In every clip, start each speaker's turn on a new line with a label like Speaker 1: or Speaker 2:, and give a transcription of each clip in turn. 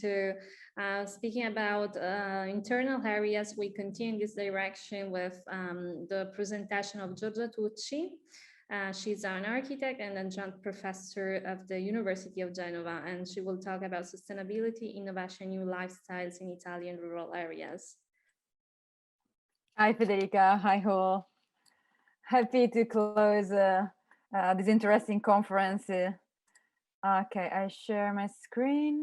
Speaker 1: to speaking about internal areas. We continue in this direction with the presentation of Giorgia Tucci. She's an architect and adjunct professor of the University of Genova, and she will talk about sustainability, innovation, new lifestyles in Italian rural areas.
Speaker 2: Hi, Federica. Hi, all. Happy to close this interesting conference. Okay, I share my screen.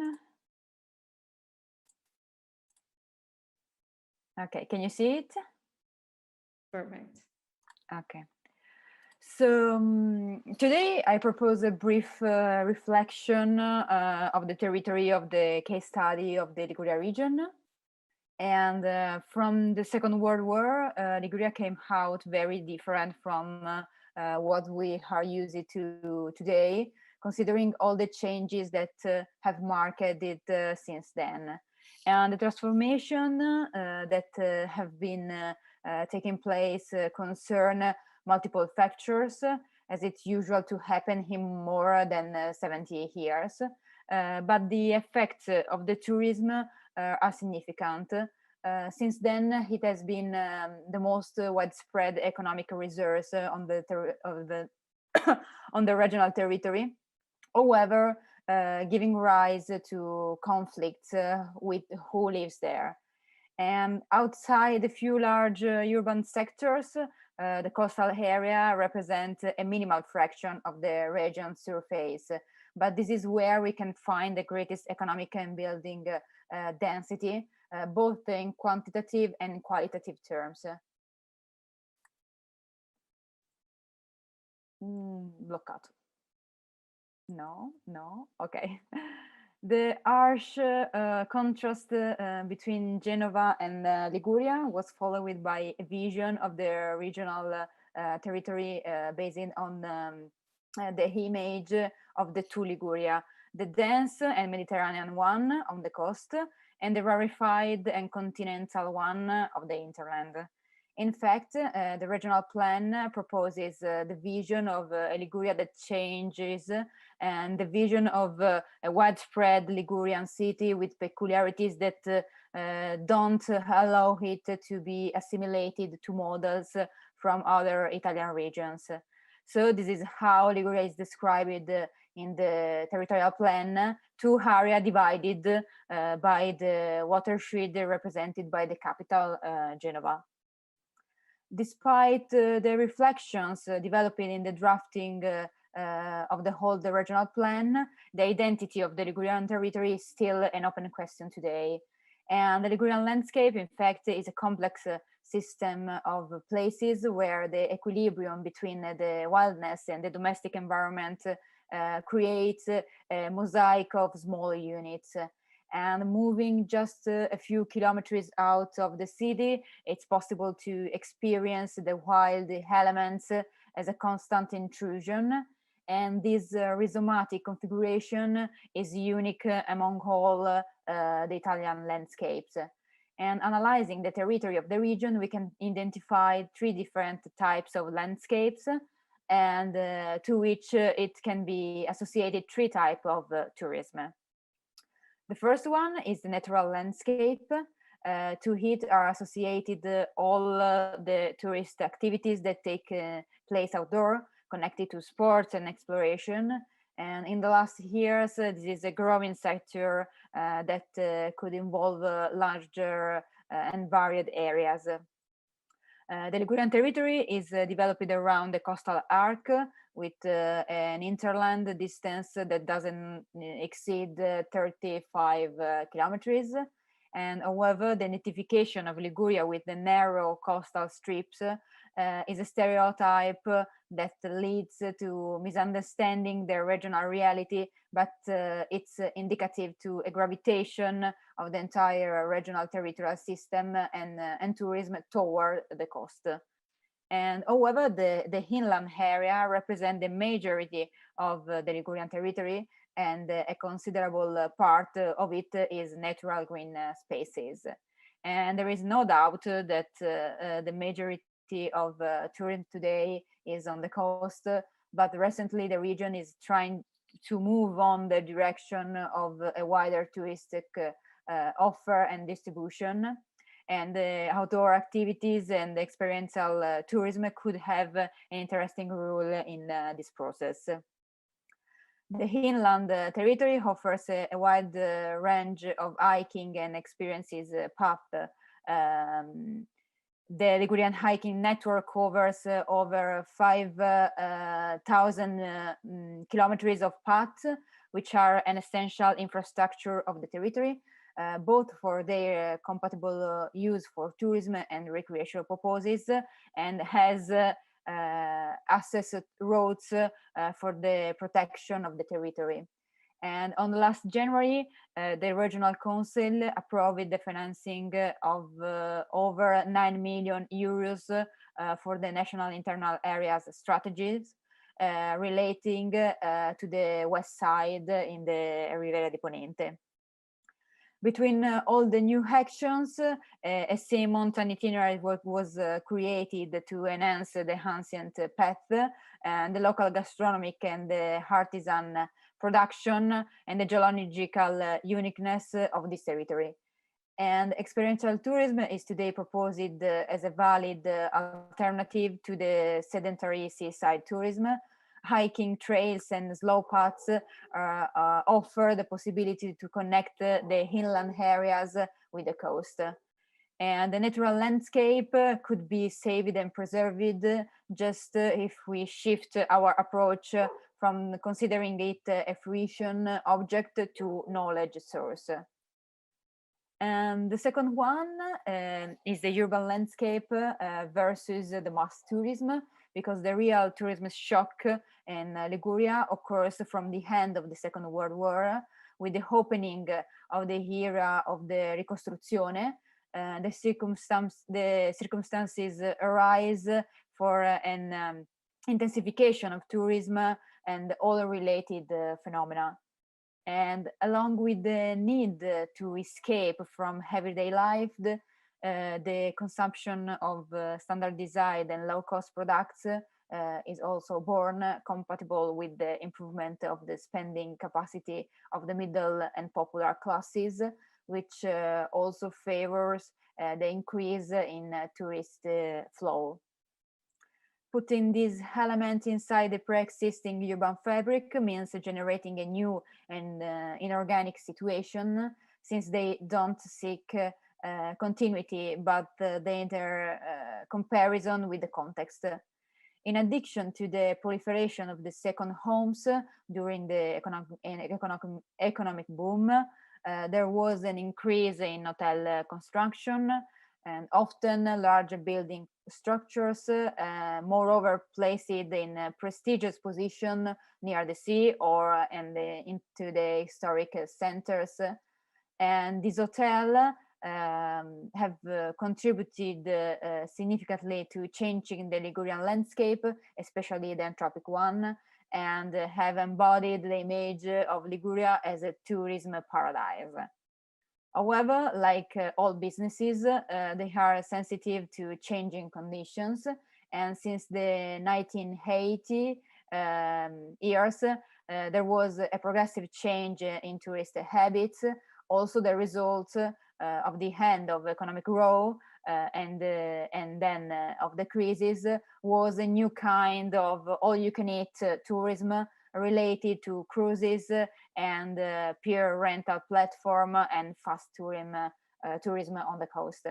Speaker 2: Okay, can you see it?
Speaker 1: Perfect.
Speaker 2: Okay. So today I propose a brief reflection of the territory of the case study of the Liguria region. And from the Second World War, Liguria came out very different from what we are used to today, considering all the changes that have marked it since then. And the transformation that have been taking place concern multiple factors, as it's usual to happen in more than 70 years. But the effects of the tourism are significant. Since then, it has been the most widespread economic resource on the on the regional territory. However, giving rise to conflicts with who lives there. And outside a few large urban sectors, the coastal area represents a minimal fraction of the region's surface. But this is where we can find the greatest economic and building density, both in quantitative and qualitative terms. Bloccato. No, okay. The harsh contrast between Genova and Liguria was followed by a vision of the regional territory based on the image of the two Liguria, the dense and Mediterranean one on the coast, and the rarefied and continental one of the hinterland. In fact, the regional plan proposes the vision of a Liguria that changes, and the vision of a widespread Ligurian city with peculiarities that don't allow it to be assimilated to models from other Italian regions. So this is how Liguria is described in the territorial plan, two areas divided by the watershed represented by the capital, Genova. Despite the reflections developing in the drafting of the whole regional plan, the identity of the Ligurian territory is still an open question today. And the Ligurian landscape, in fact, is a complex system of places where the equilibrium between the wildness and the domestic environment creates a mosaic of small units. And moving just a few kilometers out of the city, it's possible to experience the wild elements as a constant intrusion. And this rhizomatic configuration is unique among all the Italian landscapes. And analyzing the territory of the region, we can identify three different types of landscapes, and to which it can be associated three types of tourism. The first one is the natural landscape. To it are associated all the tourist activities that take place outdoor, connected to sports and exploration. And in the last years, this is a growing sector that could involve larger and varied areas. The Ligurian territory is developed around the coastal arc with an hinterland distance that doesn't exceed 35 kilometers. And however, the identification of Liguria with the narrow coastal strips is a stereotype that leads to misunderstanding the regional reality, but it's indicative to a gravitation of the entire regional territorial system and tourism toward the coast. And however, the inland area represents the majority of the Ligurian territory, and a considerable part of it is natural green spaces. And there is no doubt that the majority of tourism today is on the coast, but recently the region is trying to move on the direction of a wider touristic offer and distribution. And outdoor activities and experiential tourism could have an interesting role in this process. The inland territory offers a wide range of hiking and experiences path. The Ligurian hiking network covers over 5,000 kilometers of paths, which are an essential infrastructure of the territory, both for their compatible use for tourism and recreational purposes, and has access roads for the protection of the territory. And on last January, the Regional Council approved the financing of over 9 million euros for the national internal areas strategies relating to the west side in the Riviera di Ponente. Between all the new actions, a sea mountain itinerary was created to enhance the ancient path and the local gastronomic and the artisan production and the geological uniqueness of this territory. And experiential tourism is today proposed as a valid alternative to the sedentary seaside tourism. Hiking trails and slow paths offer the possibility to connect the inland areas with the coast. And the natural landscape could be saved and preserved just if we shift our approach from considering it a fruition object to knowledge source. And the second one is the urban landscape versus the mass tourism, because the real tourism shock in Liguria occurs from the end of the Second World War, with the opening of the era of the Ricostruzione. The circumstances arise for an intensification of tourism and all related phenomena. And along with the need to escape from everyday life, the consumption of standardized and low-cost products is also born compatible with the improvement of the spending capacity of the middle and popular classes, which also favors the increase in tourist flow. Putting these elements inside the pre-existing urban fabric means generating a new and inorganic situation, since they don't seek continuity, but the comparison with the context. In addition to the proliferation of the second homes during the economic boom, there was an increase in hotel construction, and often larger building structures, moreover placed in a prestigious position near the sea or into the historic centers. And this hotel have contributed significantly to changing the Ligurian landscape, especially the anthropic one, and have embodied the image of Liguria as a tourism paradise. However, like all businesses, they are sensitive to changing conditions. And since the 1980 years, there was a progressive change in tourist habits, also the result of the end of economic growth and then of the crisis was a new kind of all-you-can-eat tourism related to cruises and peer rental platform and fast tourism on the coast.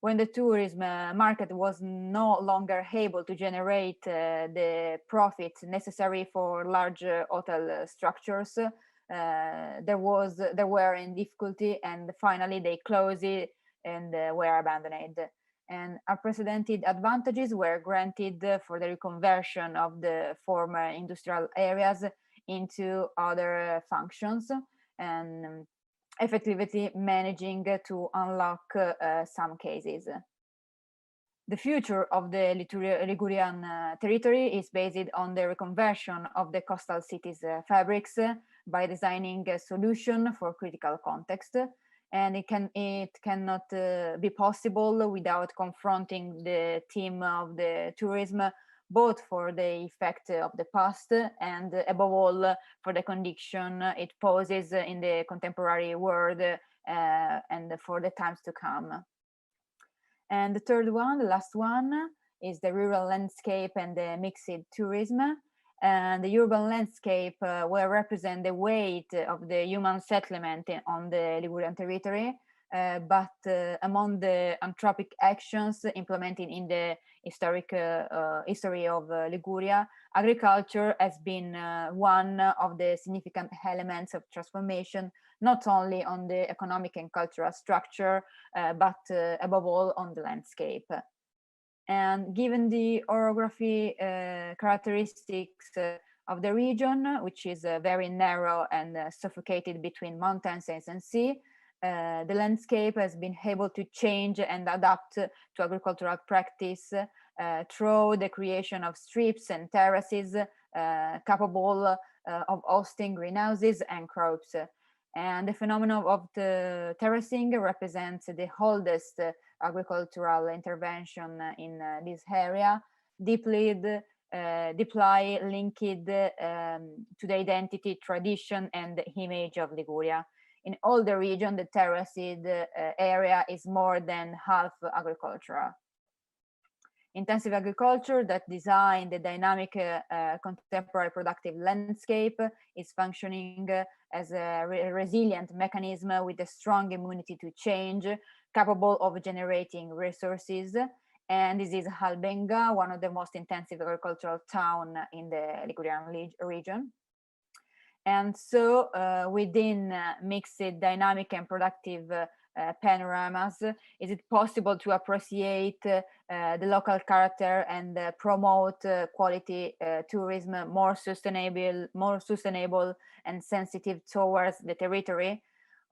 Speaker 2: When the tourism market was no longer able to generate the profit necessary for large hotel structures, there were in difficulty, and finally they closed and were abandoned. And unprecedented advantages were granted for the reconversion of the former industrial areas into other functions, and effectively managing to unlock some cases. The future of the Ligurian territory is based on the reconversion of the coastal cities fabrics by designing a solution for critical context, and it cannot be possible without confronting the theme of the tourism both for the effect of the past and above all for the condition it poses in the contemporary world and for the times to come. And the third one, the last one, is the rural landscape and the mixed tourism. And the urban landscape will represent the weight of the human settlement on the Ligurian territory, but among the anthropic actions implemented in the history of Liguria, agriculture has been one of the significant elements of transformation, not only on the economic and cultural structure, but above all on the landscape. And given the orography characteristics of the region, which is very narrow and suffocated between mountains and sea, the landscape has been able to change and adapt to agricultural practice through the creation of strips and terraces capable of hosting greenhouses and crops. And the phenomenon of the terracing represents the oldest agricultural intervention in this area, deeply linked to the identity, tradition, and image of Liguria. In all the region, the terraced area is more than half agricultural. Intensive agriculture that design the dynamic contemporary productive landscape is functioning as a resilient mechanism with a strong immunity to change, capable of generating resources. And this is Albenga, one of the most intensive agricultural town in the Ligurian region. And so within mixed dynamic and productive panoramas, is it possible to appreciate the local character and promote quality tourism more sustainable and sensitive towards the territory?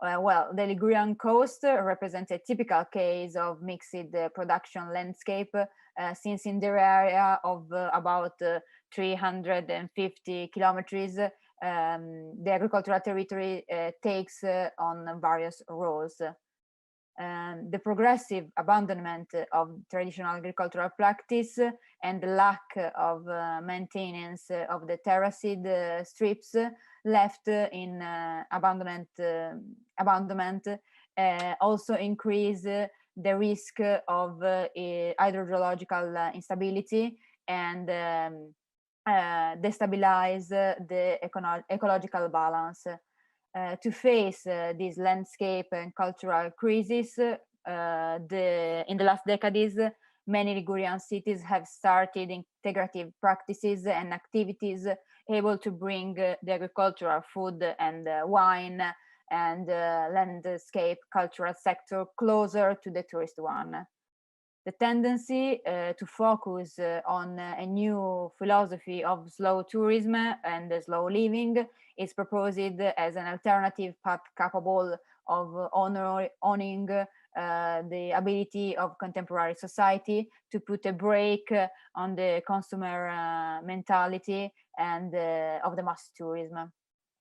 Speaker 2: Well, the Ligurian coast represents a typical case of mixed production landscape, since in the area of about 350 kilometers, the agricultural territory takes on various roles. The progressive abandonment of traditional agricultural practice and the lack of maintenance of the terraced strips left in abandonment also increase the risk of hydrological instability and destabilize the ecological balance. To face this landscape and cultural crisis, in the last decades, many Ligurian cities have started integrative practices and activities able to bring the agricultural, food and wine and landscape cultural sector closer to the tourist one. The tendency to focus on a new philosophy of slow tourism and slow living is proposed as an alternative path capable of owning the ability of contemporary society to put a brake on the consumer mentality and of the mass tourism.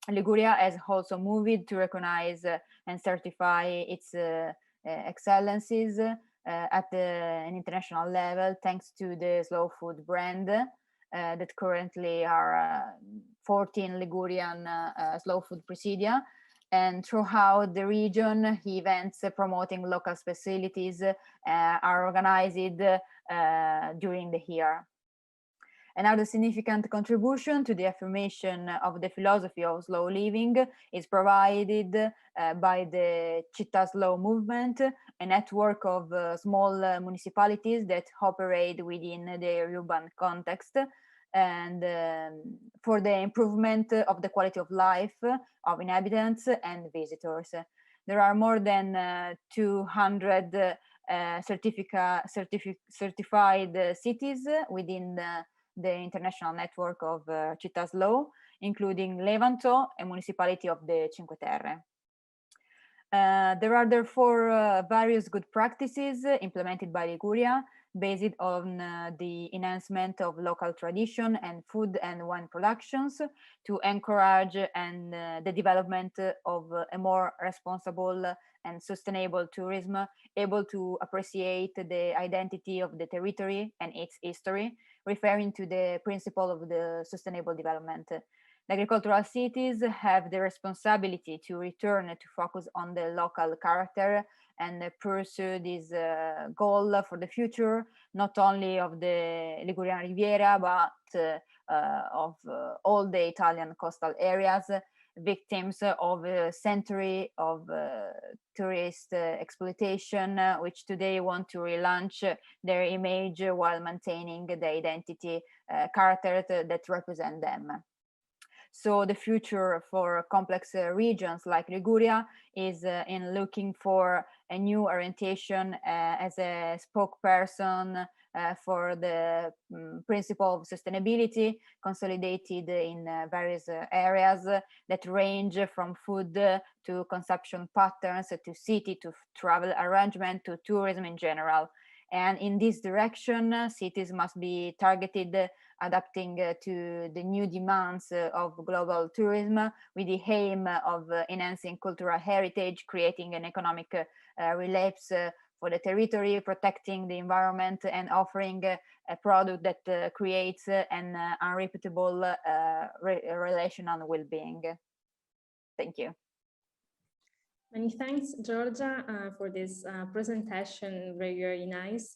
Speaker 2: Liguria has also moved to recognize and certify its excellences at an international level, thanks to the Slow Food brand that currently are 14 Ligurian slow food presidia. And throughout the region, events promoting local specialties are organized during the year. Another significant contribution to the affirmation of the philosophy of slow living is provided by the Città Slow movement, a network of small municipalities that operate within the urban context and for the improvement of the quality of life of inhabitants and visitors. There are more than 200 certified cities within the international network of Città Slow, including Levanto, a municipality of the Cinque Terre. There are therefore various good practices implemented by Liguria based on the enhancement of local tradition and food and wine productions to encourage and the development of a more responsible and sustainable tourism able to appreciate the identity of the territory and its history, referring to the principle of the sustainable development. The agricultural cities have the responsibility to return to focus on the local character and pursue this goal for the future, not only of the Ligurian Riviera, but of all the Italian coastal areas, victims of a century of tourist exploitation, which today want to relaunch their image while maintaining the identity characters that represent them. So the future for complex regions like Liguria is in looking for a new orientation as a spokesperson for the principle of sustainability consolidated in various areas that range from food to consumption patterns to city to travel arrangement to tourism in general. And in this direction, cities must be targeted, adapting to the new demands of global tourism with the aim of enhancing cultural heritage, creating an economic relapse for the territory, protecting the environment, and offering a product that creates an unrepeatable relational well-being. Thank you.
Speaker 1: Many thanks, Giorgia, for this presentation. Very, very nice.